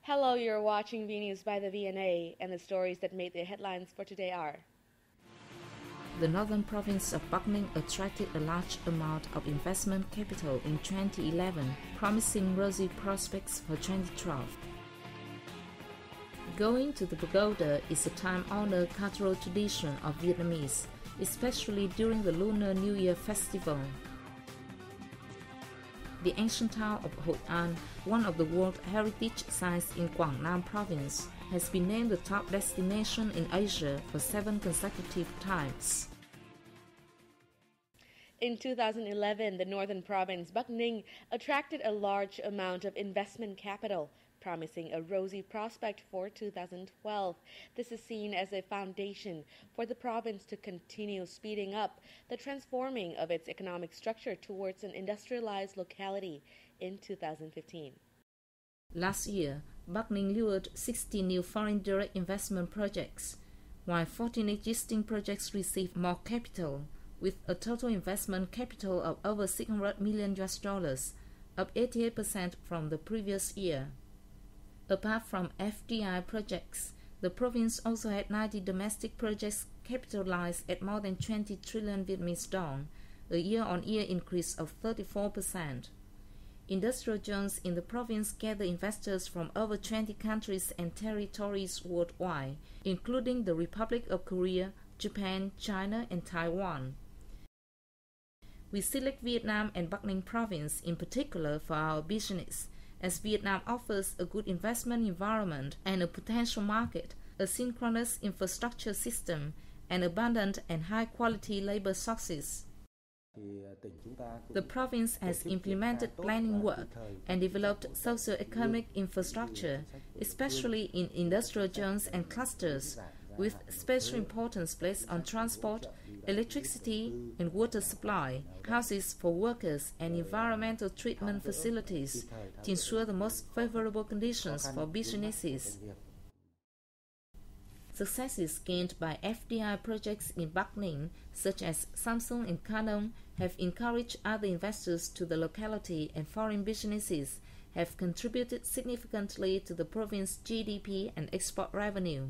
Hello, you're watching V News by the VNA, and the stories that made the headlines for today are: the northern province of Bac Ninh attracted a large amount of investment capital in 2011, promising rosy prospects for 2012. Going to the pagoda is a time-honored cultural tradition of Vietnamese, especially during the Lunar New Year festival. The ancient town of Hoi An, one of the World Heritage Sites in Quang Nam province, has been named the top destination in Asia for 7 consecutive times. In 2011, the northern province, Bac Ninh, attracted a large amount of investment capital, promising a rosy prospect for 2012. This is seen as a foundation for the province to continue speeding up the transforming of its economic structure towards an industrialized locality in 2015. Last year, Bac Ninh lured 60 new foreign direct investment projects, while 14 existing projects received more capital, with a total investment capital of over $600 million, up 88% from the previous year. Apart from FDI projects, the province also had 90 domestic projects capitalized at more than 20 trillion Vietnamese dong, a year-on-year increase of 34%. Industrial zones in the province gather investors from over 20 countries and territories worldwide, including the Republic of Korea, Japan, China, and Taiwan. We select Vietnam and Bac Ninh province in particular for our business, as Vietnam offers a good investment environment and a potential market, a synchronous infrastructure system, and abundant and high-quality labor sources. The province has implemented planning work and developed socio-economic infrastructure, especially in industrial zones and clusters, with special importance placed on transport, electricity and water supply, houses for workers, and environmental treatment facilities to ensure the most favorable conditions for businesses. Successes gained by FDI projects in Bac Ninh, such as Samsung and Canon, have encouraged other investors to the locality, and foreign businesses have contributed significantly to the province's GDP and export revenue.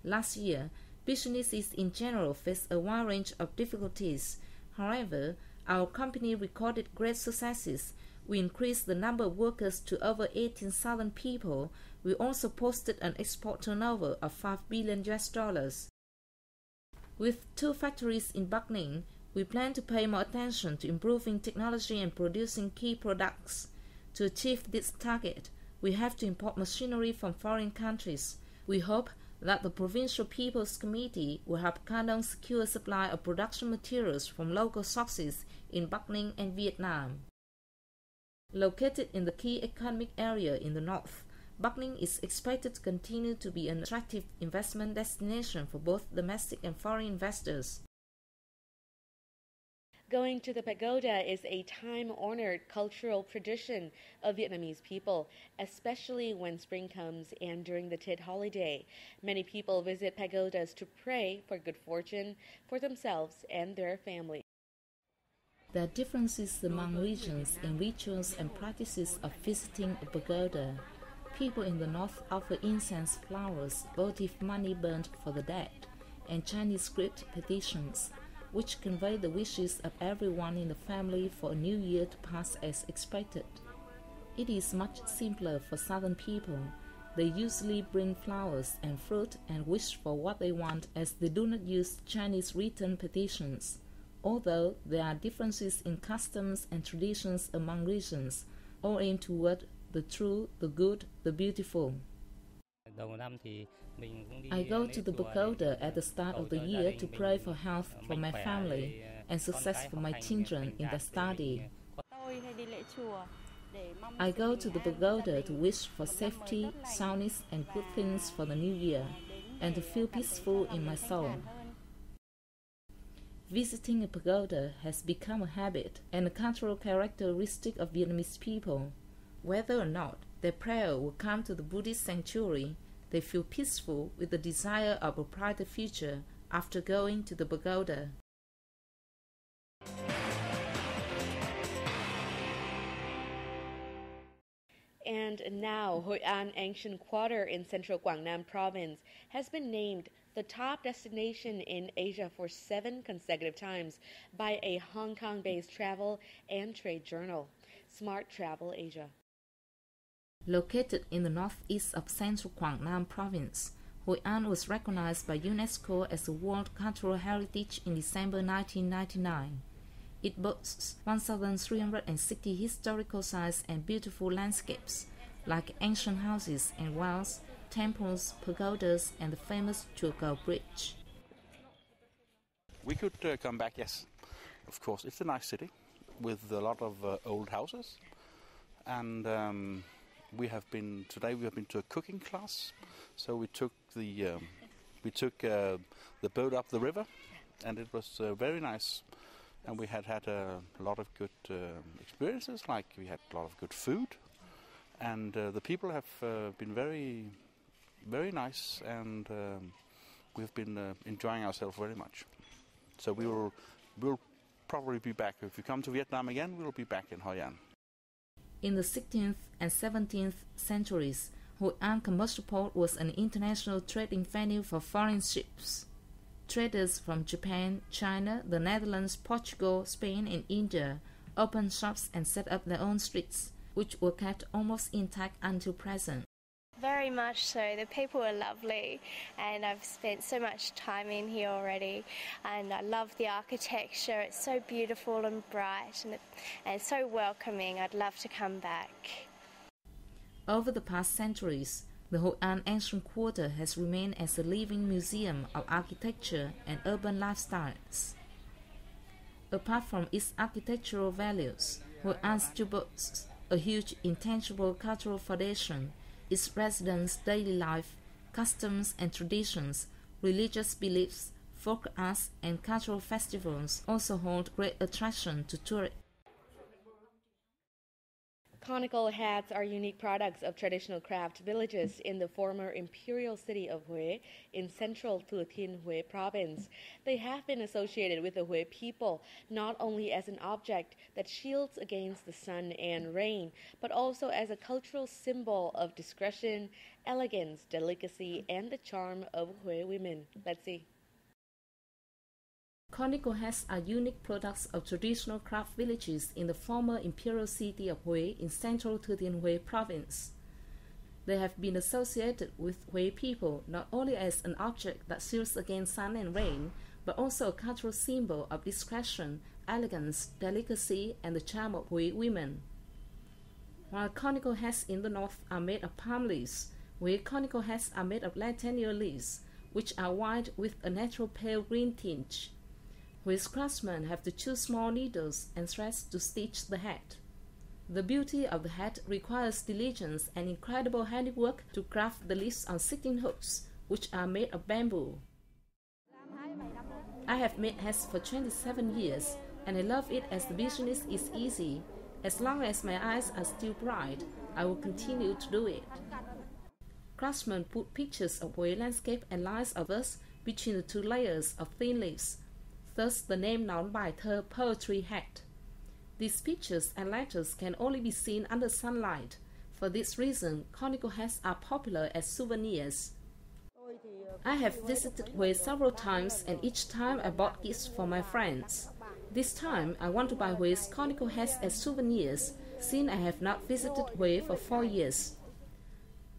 Last year, businesses in general faced a wide range of difficulties. However, our company recorded great successes. We increased the number of workers to over 18,000 people. We also posted an export turnover of $5 billion. With 2 factories in Bac Ninh, we plan to pay more attention to improving technology and producing key products. To achieve this target, we have to import machinery from foreign countries. We hope that the Provincial People's Committee will help Canon secure supply of production materials from local sources in Bac Ninh and Vietnam. Located in the key economic area in the north, Bac Ninh is expected to continue to be an attractive investment destination for both domestic and foreign investors. Going to the pagoda is a time-honored cultural tradition of Vietnamese people, especially when spring comes and during the Tet holiday. Many people visit pagodas to pray for good fortune for themselves and their family. There are differences among regions in rituals and practices of visiting a pagoda. People in the north offer incense, flowers, votive money burnt for the dead, and Chinese script petitions, which convey the wishes of everyone in the family for a new year to pass as expected. It is much simpler for southern people. They usually bring flowers and fruit and wish for what they want, as they do not use Chinese written petitions. Although there are differences in customs and traditions among regions, all aim toward the true, the good, the beautiful. I go to the pagoda at the start of the year to pray for health for my family and success for my children in their study. I go to the pagoda to wish for safety, soundness, and good things for the new year, and to feel peaceful in my soul. Visiting a pagoda has become a habit and a cultural characteristic of Vietnamese people. Whether or not their prayer will come to the Buddhist sanctuary, they feel peaceful with the desire of a brighter future after going to the pagoda. And now, Hoi An Ancient Quarter in central Quang Nam province has been named the top destination in Asia for 7 consecutive times by a Hong Kong-based travel and trade journal, Smart Travel Asia. Located in the northeast of central Quang Nam province, Hoi An was recognized by UNESCO as a World Cultural Heritage in December 1999. It boasts 1,360 historical sites and beautiful landscapes, like ancient houses and wells, temples, pagodas, and the famous Chùa Cầu Bridge. We could come back, yes. Of course, it's a nice city with a lot of old houses, and we have been to a cooking class. So we took the boat up the river, and it was very nice. And we had a lot of good experiences, like we had a lot of good food, and the people have been very, very nice, and we've been enjoying ourselves very much. So we'll probably be back. If we come to Vietnam again, we'll be back in Hoi An. In the 16th and 17th centuries, Hoi An Commercial Port was an international trading venue for foreign ships. Traders from Japan, China, the Netherlands, Portugal, Spain, and India opened shops and set up their own streets, which were kept almost intact until present. Very much so. The people are lovely, and I've spent so much time in here already, and I love the architecture. It's so beautiful and bright and so welcoming. I'd love to come back. Over the past centuries, the Hoi An Ancient Quarter has remained as a living museum of architecture and urban lifestyles. Apart from its architectural values, Hoi An still boasts a huge intangible cultural foundation. Its residents' daily life, customs and traditions, religious beliefs, folk arts, and cultural festivals also hold great attraction to tourists. Conical hats are unique products of traditional craft villages in the former imperial city of Hue in central Thừa Thiên Huế province. They have been associated with the Hue people not only as an object that shields against the sun and rain, but also as a cultural symbol of discretion, elegance, delicacy, and the charm of Hue women. Let's see. Conical hats are unique products of traditional craft villages in the former imperial city of Hue in central Thừa Thiên Huế province. They have been associated with Hue people not only as an object that shields against sun and rain, but also a cultural symbol of discretion, elegance, delicacy, and the charm of Hue women. While conical hats in the north are made of palm leaves, Hue conical hats are made of latanier leaves, which are white with a natural pale green tinge. Hue's craftsmen have to choose small needles and threads to stitch the hat. The beauty of the hat requires diligence and incredible handiwork to craft the leaves on sitting hooks, which are made of bamboo. I have made hats for 27 years, and I love it as the business is easy. As long as my eyes are still bright, I will continue to do it. Craftsmen put pictures of Hue landscape and lines of verse between the two layers of thin leaves. Thus the name known by thơ poetry hat. These pictures and letters can only be seen under sunlight. For this reason, conical hats are popular as souvenirs. I have visited Hue several times, and each time I bought gifts for my friends. This time I want to buy Hue's conical hats as souvenirs, since I have not visited Hue for 4 years.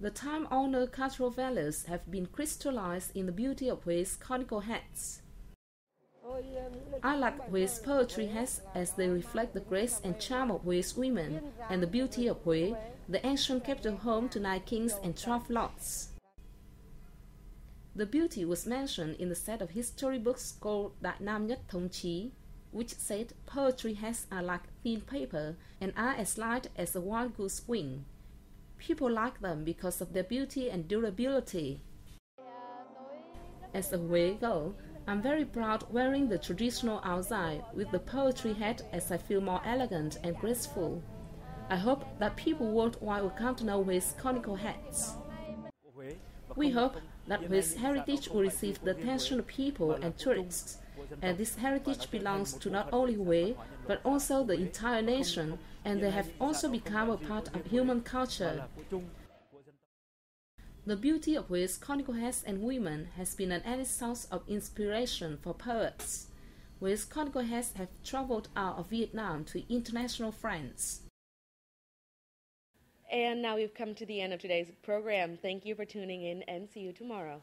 The time-honored cultural values have been crystallized in the beauty of Hue's conical hats. I like Hue's poetry hats as they reflect the grace and charm of Hue's women and the beauty of Hue, the ancient capital home to 9 kings and 12 lords. The beauty was mentioned in the set of history books called Đại Nam Nhất Thống Chí, which said poetry hats are like thin paper and are as light as a wild goose wing. People like them because of their beauty and durability. As a Hue girl, I'm very proud wearing the traditional outside with the poetry hat as I feel more elegant and graceful. I hope that people worldwide will come to know Hue's conical hats. We hope that Hue's heritage will receive the attention of people and tourists, and this heritage belongs to not only Hue, but also the entire nation, and they have also become a part of human culture. The beauty of Hue's conical heads and women has been an added source of inspiration for poets. Hue's conical heads have traveled out of Vietnam to international friends. And now we've come to the end of today's program. Thank you for tuning in and see you tomorrow.